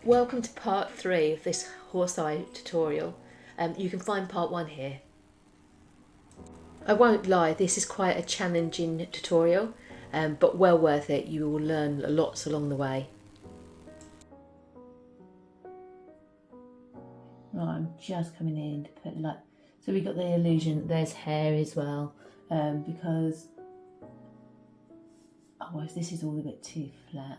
Welcome to part 3 of this horse eye tutorial. You can find part 1 here. I won't lie, this is quite a challenging tutorial, but well worth it. You will learn lots along the way. Right, I'm just coming in to put so we got the illusion that there's hair as well, because otherwise this is all a bit too flat.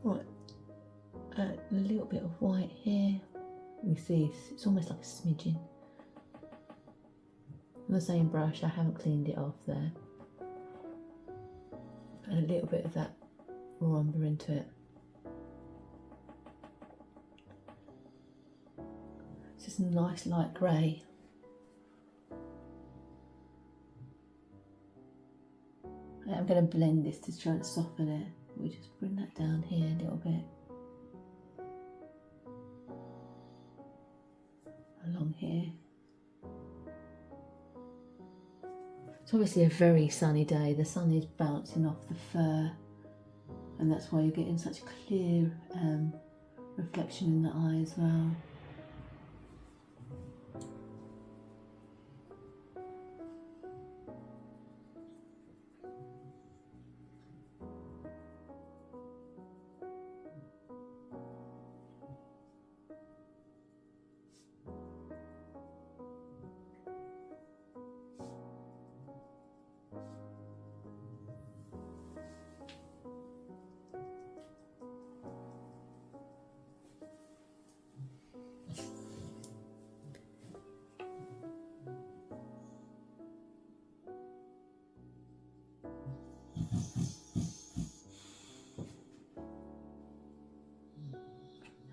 Right, a little bit of white here. You see, it's almost like a smidgen. On the same brush, I haven't cleaned it off there. And a little bit of that raw umber into it. It's just a nice light grey. I'm going to blend this to try and soften it. We just bring that down here a little bit. Along here. It's obviously a very sunny day. The sun is bouncing off the fur, and that's why you're getting such a clear reflection in the eye as well.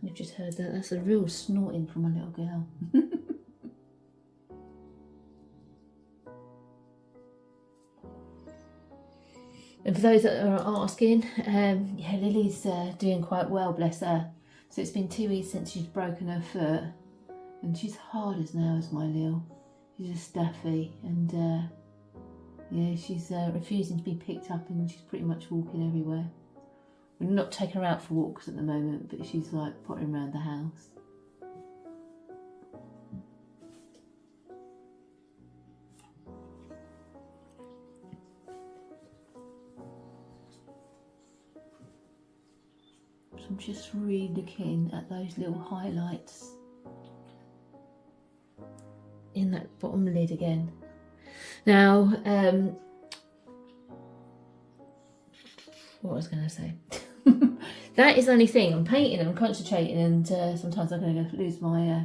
You've just heard that. That's a real snorting from a little girl. And for those that are asking, yeah, Lily's doing quite well, bless her. So it's been 2 weeks since she's broken her foot, and she's hard as nails, my Lil. She's a staffy, and yeah, she's refusing to be picked up, and she's pretty much walking everywhere. We're not taking her out for walks at the moment, but she's like pottering around the house. So I'm just really looking at those little highlights in that bottom lid again. Now, what was I going to say? That is the only thing. I'm painting and I'm concentrating, and sometimes I'm going to lose my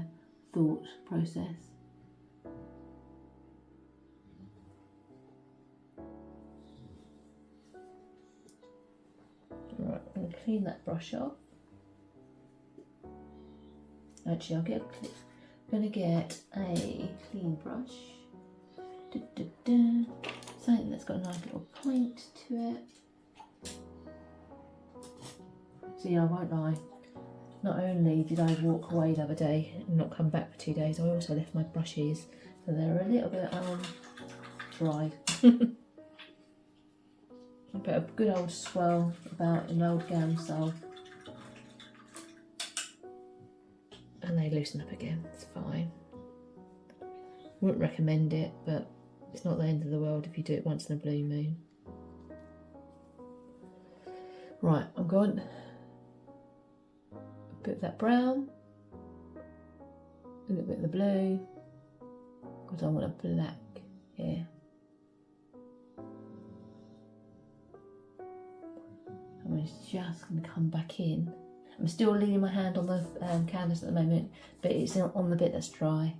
thought process. Right, I'm going to clean that brush off. Actually, I'm going to get a clean brush. Something that's got a nice little point to it. See, I won't lie, not only did I walk away the other day and not come back for 2 days, I also left my brushes, so they're a little bit dried. But a good old swirl about an old Gamsol. And they loosen up again, it's fine. Wouldn't recommend it, but it's not the end of the world if you do it once in a blue moon. Right, I'm going a bit of that brown, a little bit of the blue, because I want a black here. I'm just going to come back in. I'm still leaning my hand on the canvas at the moment, but it's on the bit that's dry.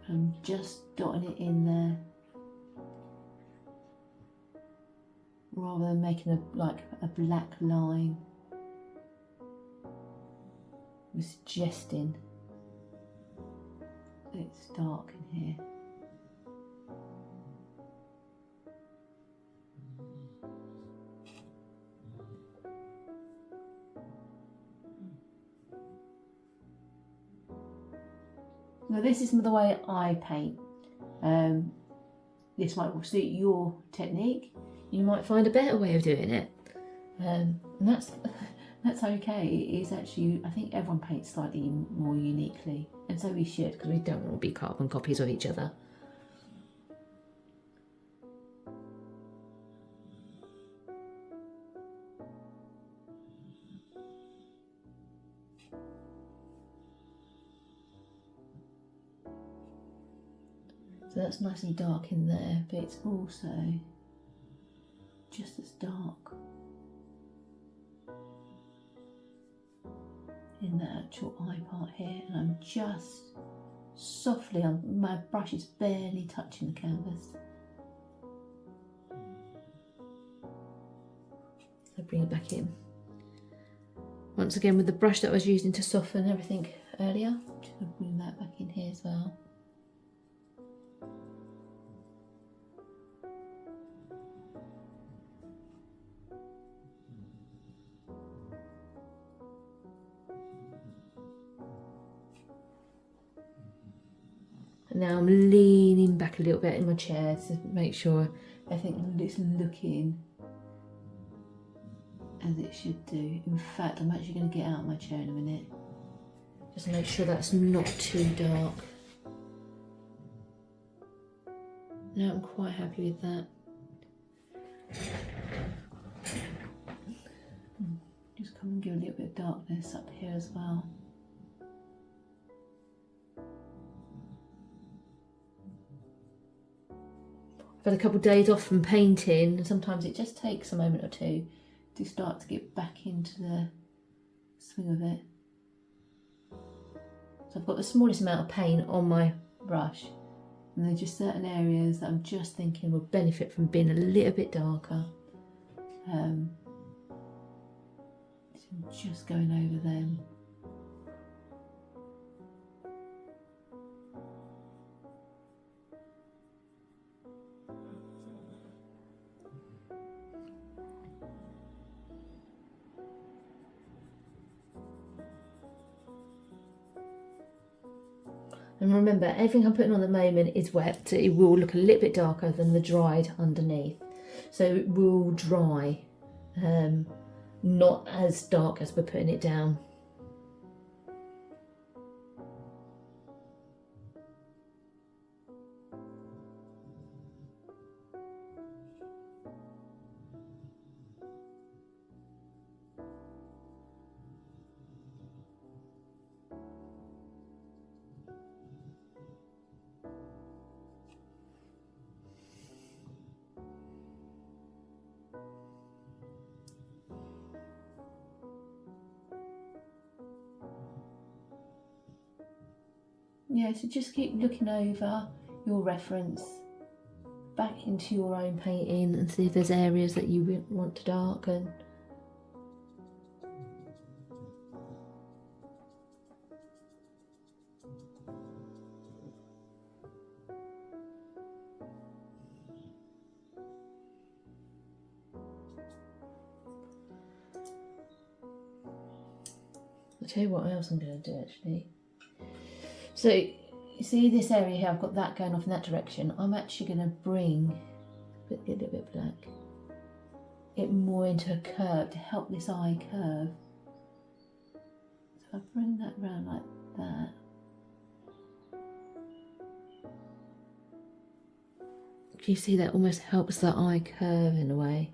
I'm just dotting it in there, rather than making a black line. I'm suggesting it's dark in here. Now this is the way I paint. This might suit your technique. You might find a better way of doing it, and that's okay. It is actually, I think everyone paints slightly more uniquely, and so we should, because we don't want to be carbon copies of each other. So that's nice and dark in there, but it's also just as dark in the actual eye part here, and I'm just softly, my brush is barely touching the canvas. So bring it back in. Once again with the brush that I was using to soften everything earlier, just going to bring that back in here as well. Now I'm leaning back a little bit in my chair to make sure everything is looking as it should do. In fact, I'm actually going to get out of my chair in a minute. Just make sure that's not too dark. Now I'm quite happy with that. Just come and give a little bit of darkness up here as well. I've had a couple of days off from painting, and sometimes it just takes a moment or two to start to get back into the swing of it. So I've got the smallest amount of paint on my brush, and there's just certain areas that I'm just thinking would benefit from being a little bit darker. So I'm just going over them. And remember, everything I'm putting on at the moment is wet, so it will look a little bit darker than the dried underneath. So it will dry, not as dark as we're putting it down. Yeah, so just keep looking over your reference back into your own painting and see if there's areas that you want to darken. I'll tell you what else I'm going to do actually. So you see this area here, I've got that going off in that direction. I'm actually going to bring a little bit black, it more into a curve to help this eye curve. So I bring that round like that. Do you see that almost helps the eye curve in a way?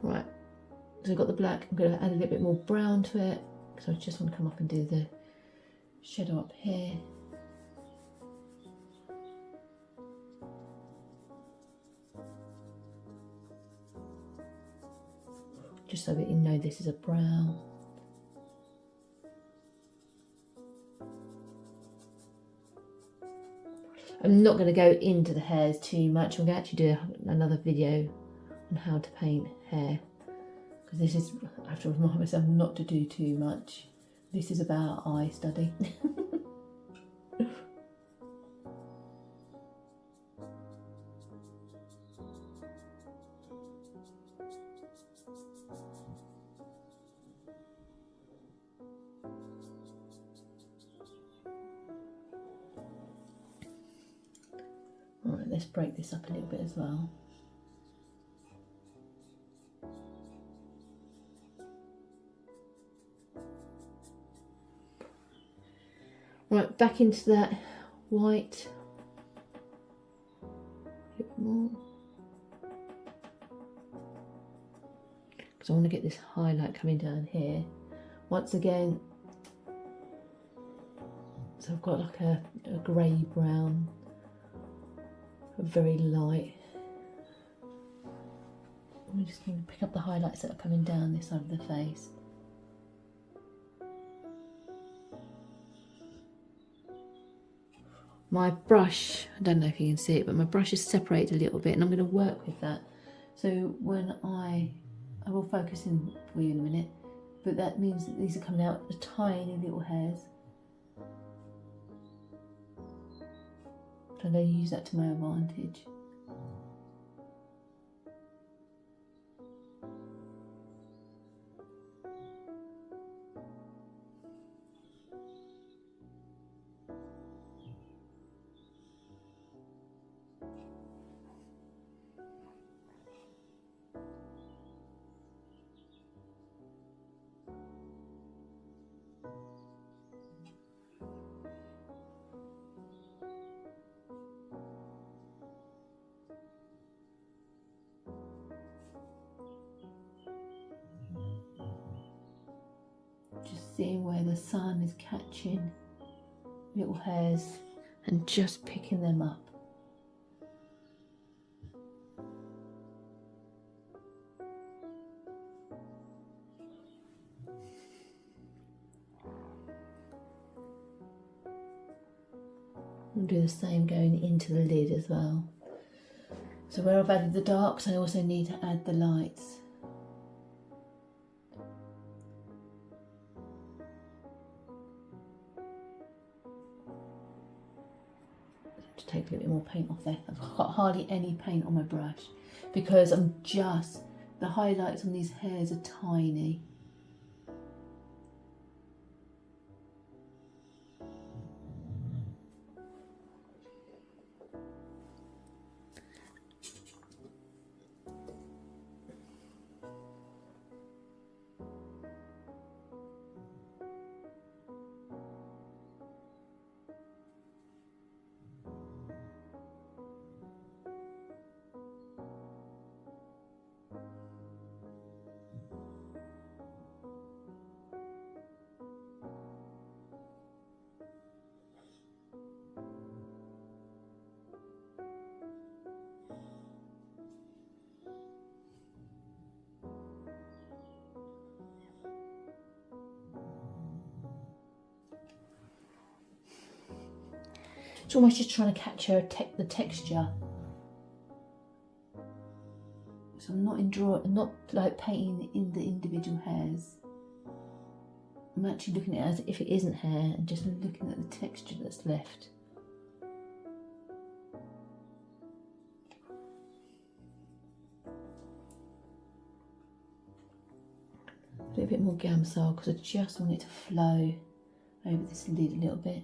Right, so I've got the black, I'm going to add a little bit more brown to it because I just want to come up and do the shadow up here. Just so that you know this is a brown. I'm not going to go into the hairs too much. I'm going to actually do another video on how to paint hair, because this is, I have to remind myself not to do too much. This is about eye study. Alright, let's break this up a little bit as well. Right, back into that white. A bit more. Because I want to get this highlight coming down here. Once again, so I've got like a grey brown, very light. I'm just going to pick up the highlights that are coming down this side of the face. My brush, I don't know if you can see it, but my brush is separated a little bit and I'm going to work with that. So when I will focus in for you in a minute, but that means that these are coming out the tiny little hairs. So I'm going to use that to my advantage. Just seeing where the sun is catching little hairs and just picking them up. I'll do the same going into the lid as well. So where I've added the darks, I also need to add the lights. To take a little bit more paint off there. I've got hardly any paint on my brush because the highlights on these hairs are tiny. It's almost just trying to capture the texture. So I'm not like painting in the individual hairs. I'm actually looking at it as if it isn't hair and just looking at the texture that's left. A little bit more Gamsol because I just want it to flow over this lid a little bit.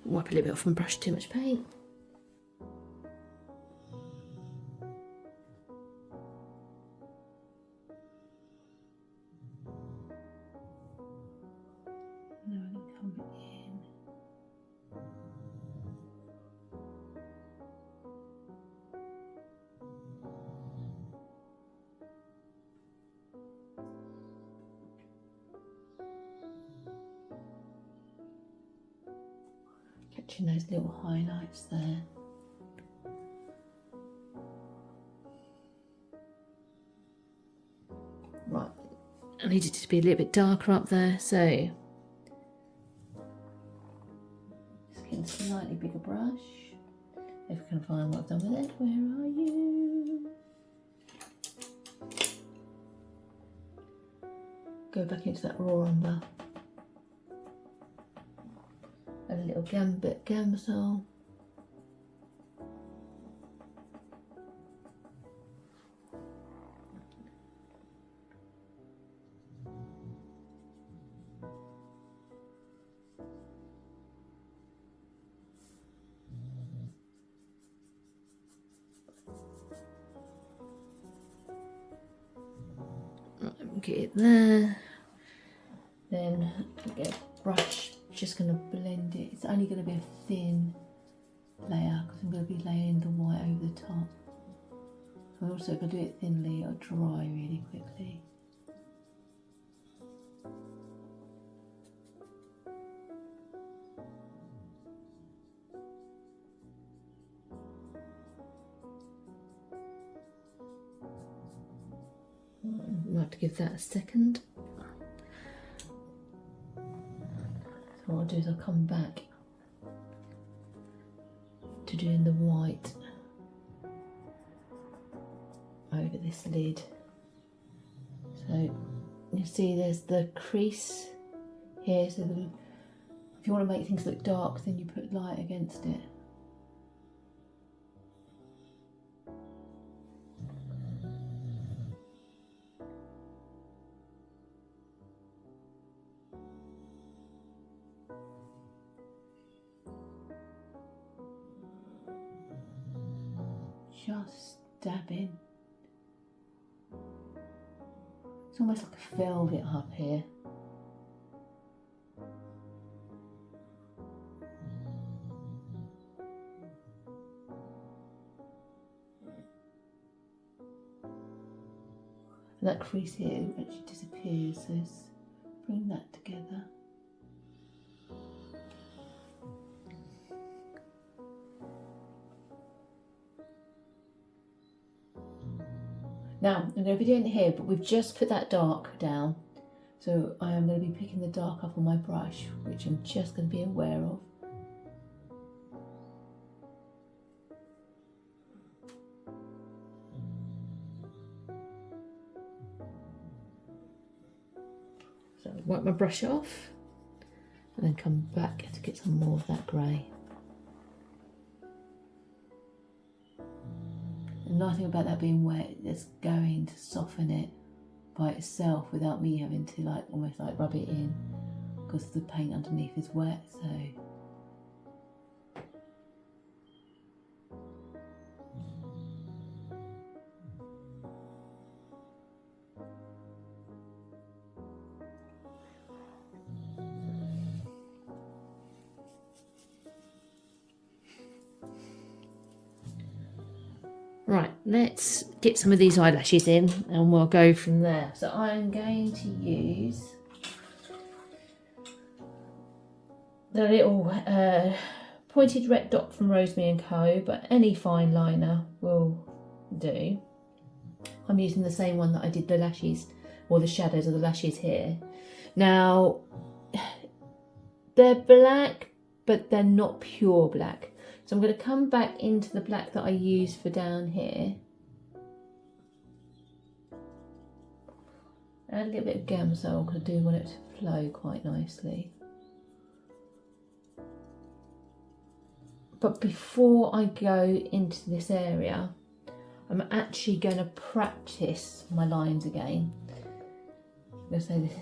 Wipe a little bit off my brush, too much paint. Now I'm going to come in. Catching those little highlights there. Right, I need it to be a little bit darker up there, so just getting a slightly bigger brush. If I can find what I've done with it. Where are you? Go back into that raw umber. A little Gamsol. Get it there. Then get a brush. Just going to blend it. It's only going to be a thin layer because I'm going to be laying the white over the top. So also if I do it thinly, it'll dry really quickly. Might have to give that a second. So what I'll do is I'll come back to doing the white over this lid. So you see there's the crease here, so if you want to make things look dark, then you put light against it. Just dabbing. It's almost like a velvet up here. And that crease here actually disappears, so let's bring that together. Now, I'm going to be doing it here, but we've just put that dark down. So I am going to be picking the dark up on my brush, which I'm just going to be aware of. So wipe my brush off and then come back to get some more of that grey. And nothing about that being wet, it's going to soften it by itself without me having to like almost like rub it in because the paint underneath is wet. So right, let's get some of these eyelashes in and we'll go from there. So I'm going to use the little pointed red dot from Rosemary Co, but any fine liner will do. I'm using the same one that I did the lashes or the shadows of the lashes here. Now, they're black, but they're not pure black. So I'm going to come back into the black that I used for down here. Add a little bit of Gamsol because I do want it to flow quite nicely. But before I go into this area, I'm actually going to practice my lines again. I'm going to say this,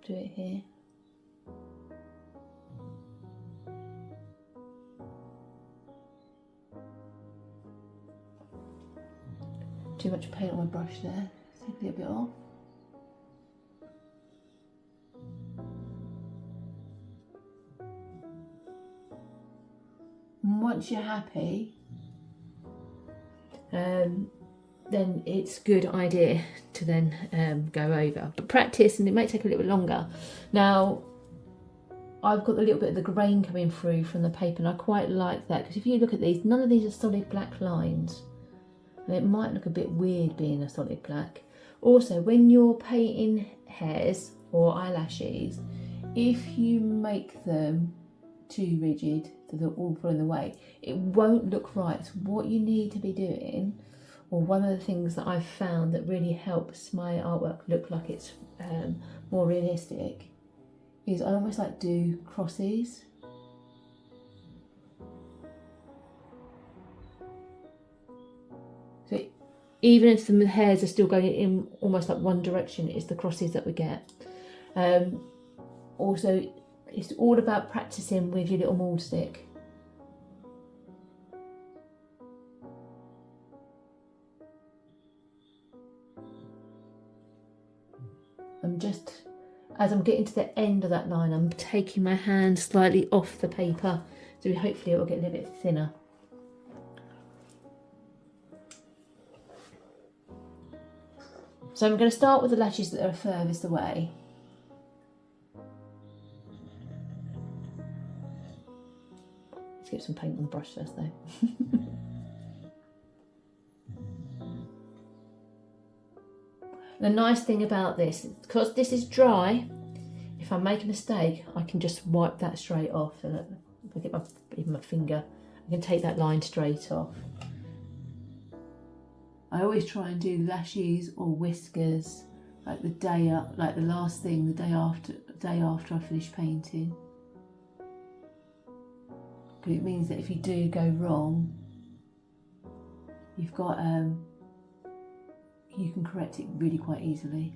do it here. Too much paint on my brush there. Take a little bit off. And once you're happy, then it's a good idea to then go over. But practice, and it may take a little bit longer. Now, I've got a little bit of the grain coming through from the paper, and I quite like that, because if you look at these, none of these are solid black lines. And it might look a bit weird being a solid black. Also, when you're painting hairs or eyelashes, if you make them too rigid, so they're all falling away, it won't look right. So what you need to be doing, or one of the things that I've found that really helps my artwork look like it's more realistic, is I almost like do crosses. So even if the hairs are still going in almost like one direction, it's the crosses that we get. Also, it's all about practicing with your little mould stick. I'm just, as I'm getting to the end of that line, I'm taking my hand slightly off the paper, so hopefully it will get a little bit thinner. So I'm going to start with the lashes that are furthest away. Let's get some paint on the brush first though. The nice thing about this, because this is dry, if I make a mistake, I can just wipe that straight off. So that if I get my finger, I can take that line straight off. I always try and do lashes or whiskers like the day up, like the last thing, the day after I finish painting. Because it means that if you do go wrong, you've got you can correct it really quite easily.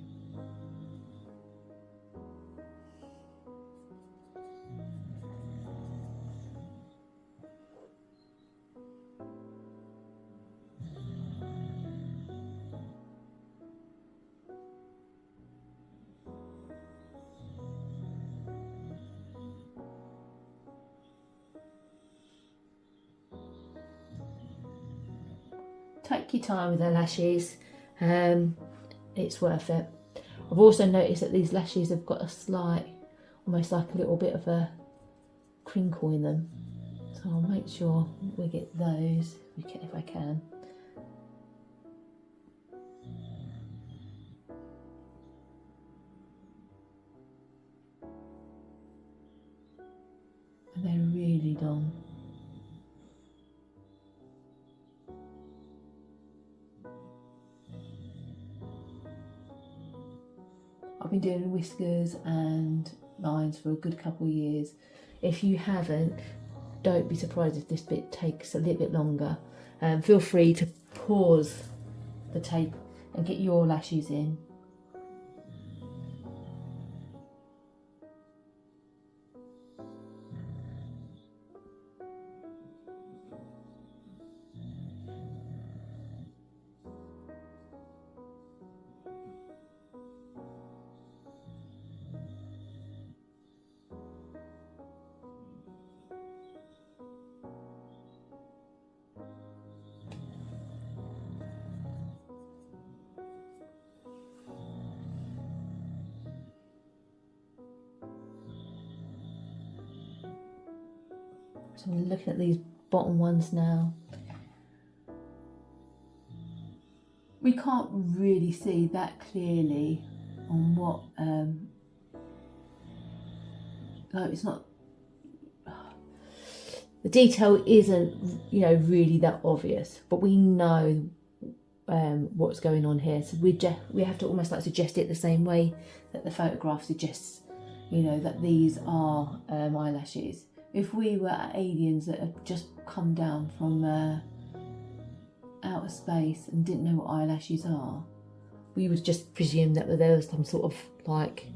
Take your time with the lashes, it's worth it. I've also noticed that these lashes have got a slight, almost like a little bit of a crinkle in them. So I'll make sure we get those if I can. And they're really long. I've been doing whiskers and lines for a good couple of years. If you haven't, don't be surprised if this bit takes a little bit longer. Feel free to pause the tape and get your lashes in. So I'm looking at these bottom ones now. We can't really see that clearly on what, like it's not, the detail isn't, you know, really that obvious, but we know what's going on here. So we have to almost like suggest it the same way that the photograph suggests, you know, that these are eyelashes. If we were aliens that had just come down from outer space and didn't know what eyelashes are, we would just presume that there was some sort of like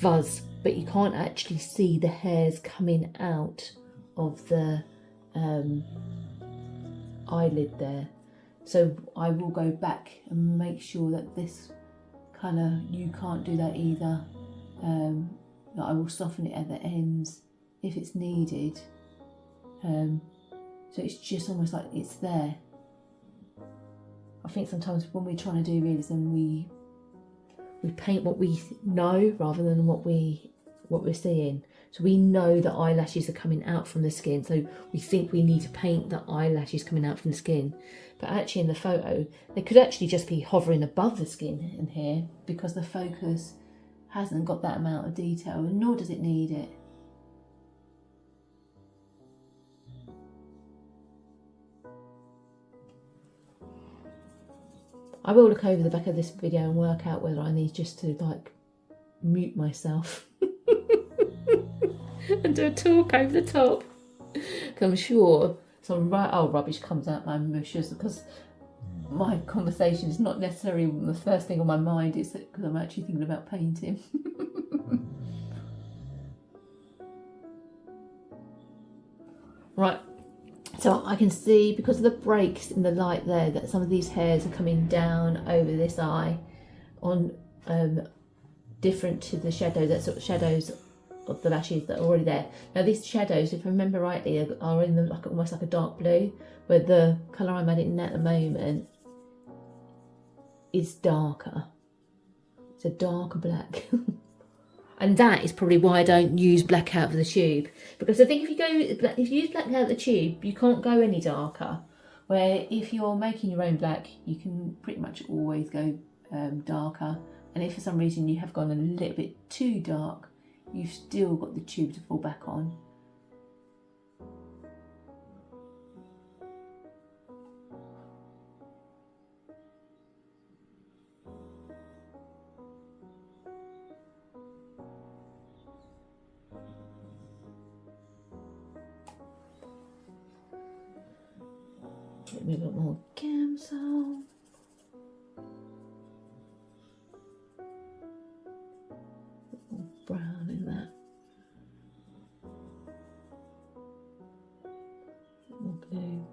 fuzz, but you can't actually see the hairs coming out of the eyelid there. So I will go back and make sure that this colour, you can't do that either. That I will soften it at the ends if it's needed. So it's just almost like it's there. I think sometimes when we're trying to do realism, we paint what we know rather than what we're seeing. So we know that eyelashes are coming out from the skin, so we think we need to paint the eyelashes coming out from the skin. But actually in the photo, they could actually just be hovering above the skin in here, because the focus hasn't got that amount of detail, and nor does it need it. I will look over the back of this video and work out whether I need just to like mute myself and do a talk over the top. Because I'm sure some old rubbish comes out my mushes, because my conversation is not necessarily the first thing on my mind, it's because I'm actually thinking about painting. Right. So I can see, because of the breaks in the light there, that some of these hairs are coming down over this eye on different to the shadow, that sort of shadows of the lashes that are already there. Now these shadows, if I remember rightly, are in the like almost like a dark blue, where the colour I'm adding at the moment is darker. It's a darker black. And that is probably why I don't use black out of the tube, because I think if you use black out of the tube, you can't go any darker. Where if you're making your own black, you can pretty much always go darker. And if for some reason you have gone a little bit too dark, you've still got the tube to fall back on. Get me a bit more Gamsol. Brown in that. More blue.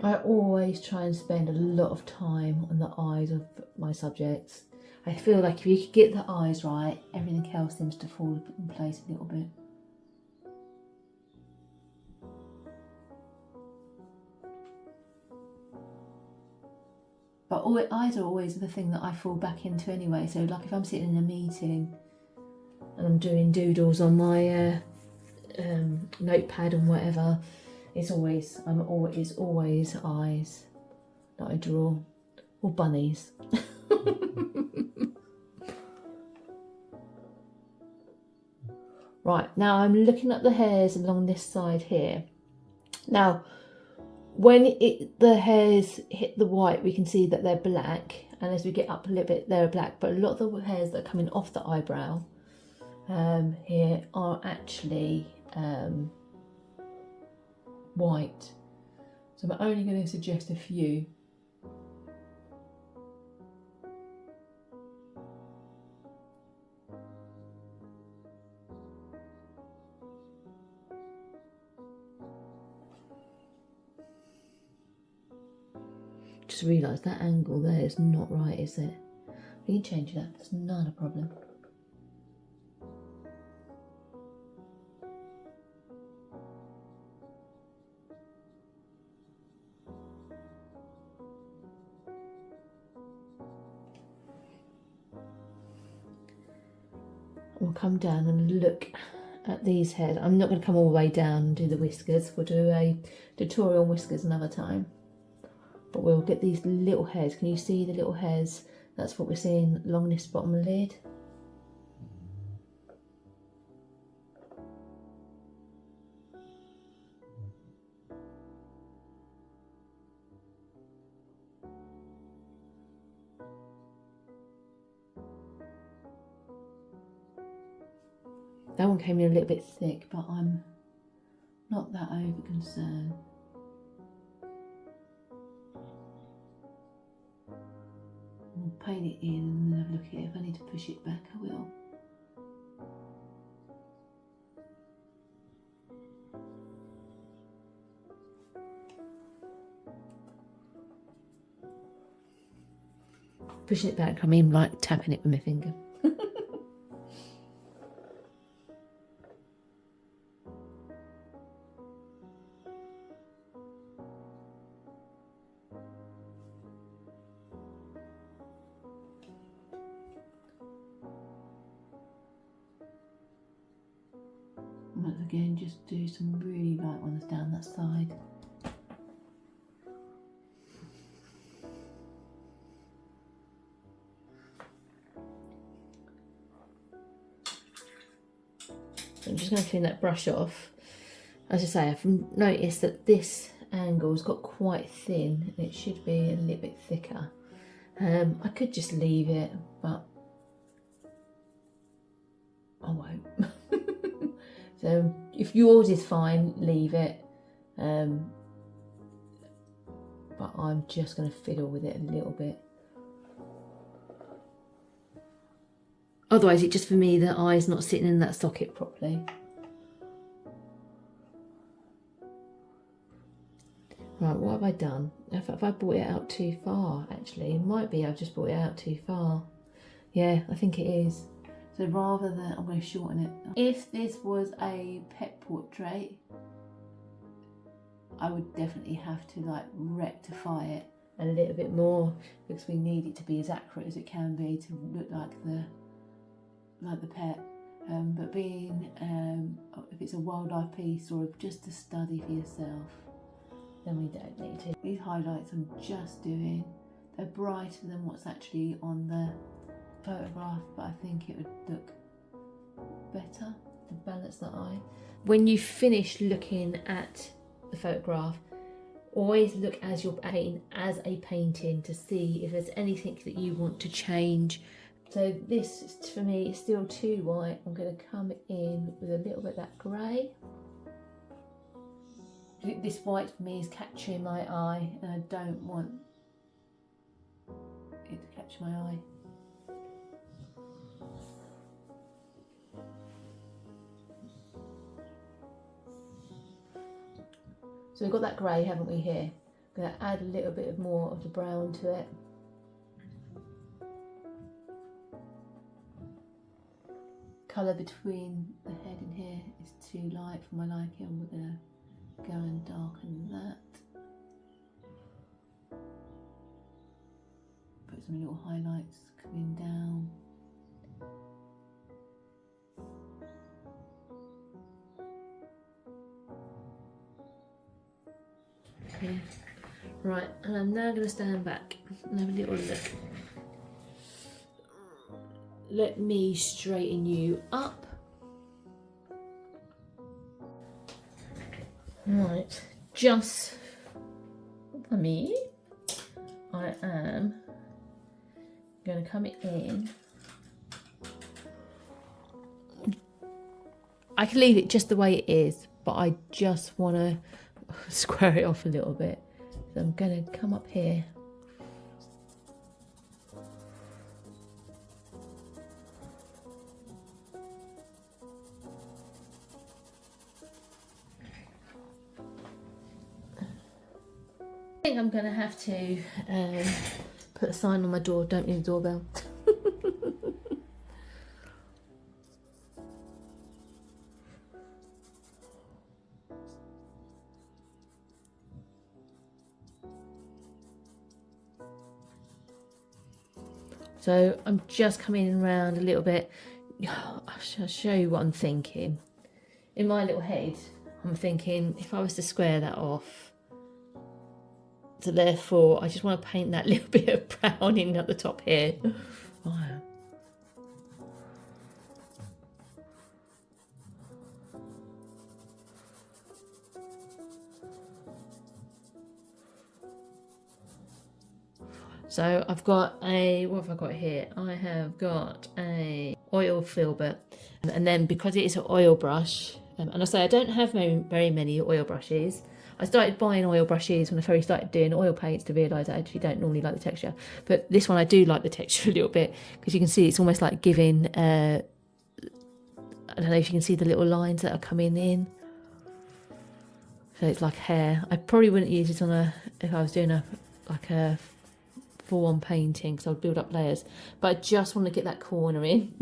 I always try and spend a lot of time on the eyes of my subjects. I feel like if you could get the eyes right, everything else seems to fall in place a little bit. But eyes are always the thing that I fall back into anyway. So like if I'm sitting in a meeting and I'm doing doodles on my notepad and whatever, it's always eyes that I draw, or bunnies. Right, now I'm looking at the hairs along this side here. Now, when the hairs hit the white, we can see that they're black, and as we get up a little bit, they're black. But a lot of the hairs that are coming off the eyebrow here are actually white. So I'm only going to suggest a few. just realised that angle there is not right, is it? We can change that, it's not a problem. We'll come down and look at these hairs. I'm not going to come all the way down and do the whiskers. We'll do a tutorial on whiskers another time. But we'll get these little hairs. Can you see the little hairs? That's what we're seeing along this bottom lid. That one came in a little bit thick, but I'm not that over concerned. I'll paint it in and then have a look at it. If I need to push it back, I will. Pushing it back, I mean like tapping it with my finger. Once again, just do some really light ones down that side. I'm just going to clean that brush off. As I say, I've noticed that this angle's got quite thin. It should be a little bit thicker. I could just leave it, but I won't. So if yours is fine, leave it. But I'm just going to fiddle with it a little bit. Otherwise, it's just for me, the eye's not sitting in that socket properly. Right, what have I done? Have I brought it out too far, actually? It might be I've just brought it out too far. Yeah, I think it is. So rather than, I'm going to shorten it. If this was a pet portrait, I would definitely have to like rectify it a little bit more, because we need it to be as accurate as it can be to look like the pet. But being, if it's a wildlife piece or just a study for yourself, then we don't need to. These highlights I'm just doing, they're brighter than what's actually on the photograph, but I think it would look better to balance the eye. When you finish looking at the photograph, always look as you're painting as a painting to see if there's anything that you want to change. So this, for me, is still too white. I'm going to come in with a little bit of that grey. This white for me is catching my eye, and I don't want it to catch my eye. So we've got that grey, haven't we, here? I'm going to add a little bit more of the brown to it. Colour between the head and here is too light for my liking. We're going to go and darken that. Put some little highlights coming down. Okay. Right, and I'm now going to stand back and have a little look. Let me straighten you up. Right, just for me, I am going to come in. I can leave it just the way it is, but I just want to square it off a little bit. So I'm going to come up here. think I'm going to have to put a sign on my door, don't need a doorbell. So I'm just coming around a little bit. I'll show you what I'm thinking. In my little head, I'm thinking if I was to square that off, so therefore I just want to paint that little bit of brown in at the top here. Right. So I've got a, what have I got here? I have got a oil Filbert, and then because it is an oil brush, and I say I don't have very many oil brushes. I started buying oil brushes when I first started doing oil paints to realise I actually don't normally like the texture. But this one I do like the texture a little bit, because you can see it's almost like giving, I don't know if you can see the little lines that are coming in. So it's like hair. I probably wouldn't use this on a, if I was doing a, like a full-on painting, because I would build up layers. But I just want to get that corner in.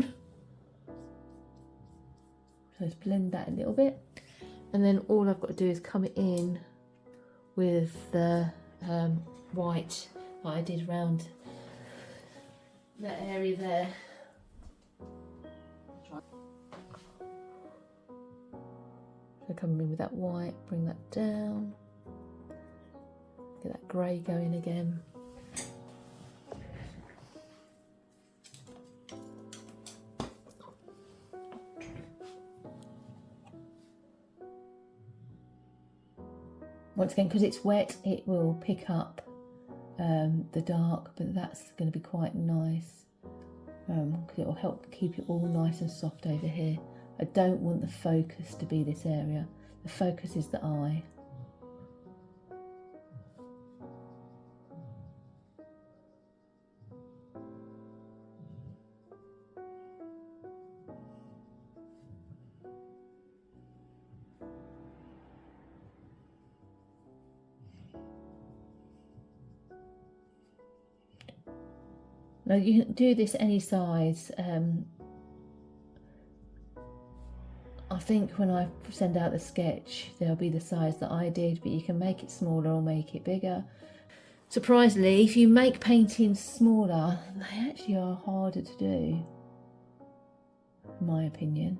So let's blend that a little bit. And then all I've got to do is come in with the white that I did around that area there. So come in with that white, bring that down, get that grey going again. Once again, because it's wet, it will pick up the dark, but that's going to be quite nice, because it will help keep it all nice and soft over here. I don't want the focus to be this area. The focus is the eye. Now you can do this any size. I think when I send out the sketch, there'll be the size that I did, but you can make it smaller or make it bigger. Surprisingly, if you make paintings smaller, they actually are harder to do, in my opinion.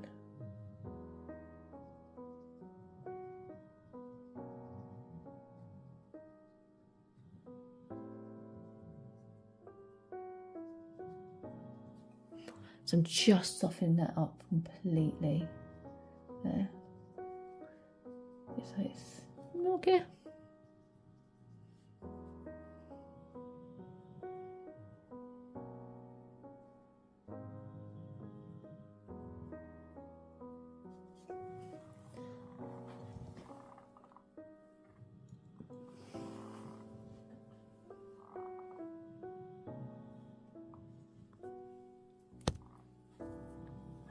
So I'm just softening that up completely. There. So it's okay.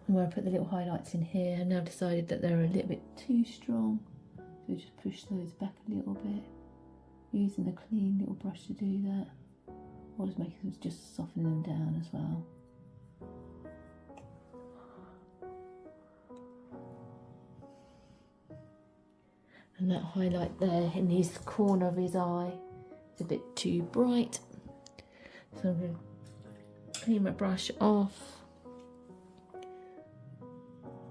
Where I put the little highlights in here, I've now decided that they're a little bit too strong, so just push those back a little bit, using a clean little brush to do that, or just softening them down as well. And that highlight there in his corner of his eye is a bit too bright, so I'm going to clean my brush off.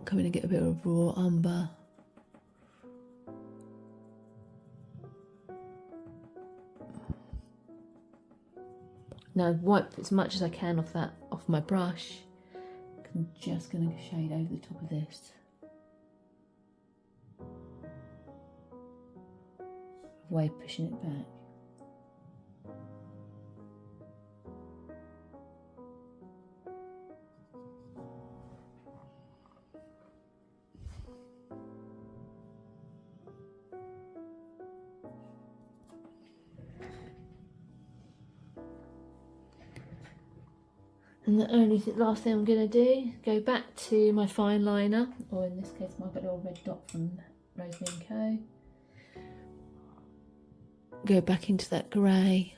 Come in and get a bit of raw umber. Now wipe as much as I can off my brush. I'm just going to shade over the top of this. Way pushing it back. And the only last thing I'm going to do, go back to my fine liner, or in this case my little red dot from Rosemary Co. go back into that grey,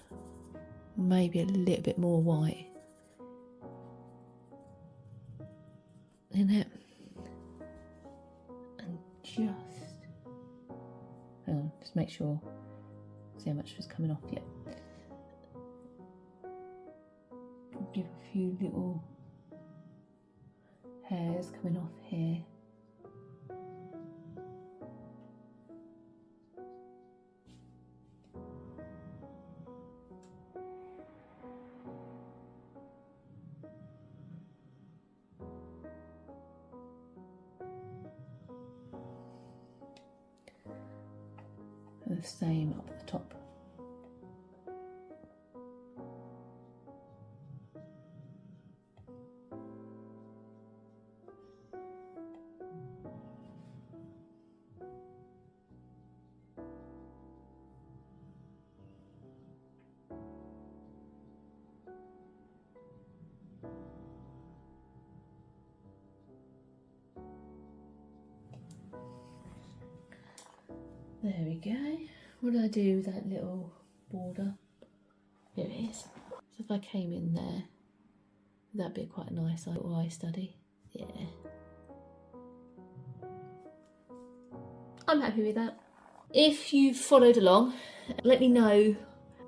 maybe a little bit more white in it, and just hang on, just make sure, see how much was coming off yet. Give a few little hairs coming off here. And the same up at the top. There we go. What did I do with that little border? Here it is. So if I came in there, that'd be quite a nice little eye study. Yeah. I'm happy with that. If you've followed along, let me know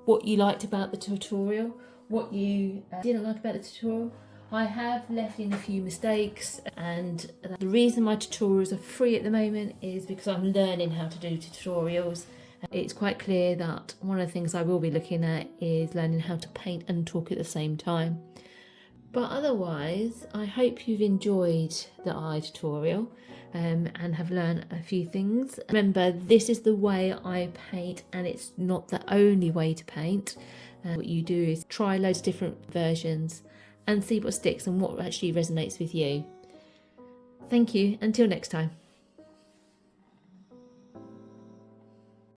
what you liked about the tutorial, what you didn't like about the tutorial. I have left in a few mistakes, and the reason my tutorials are free at the moment is because I'm learning how to do tutorials. It's quite clear that one of the things I will be looking at is learning how to paint and talk at the same time. But otherwise, I hope you've enjoyed the eye tutorial and have learned a few things. Remember, this is the way I paint, and it's not the only way to paint. What you do is try loads of different versions and see what sticks and what actually resonates with you. Thank you. Until next time.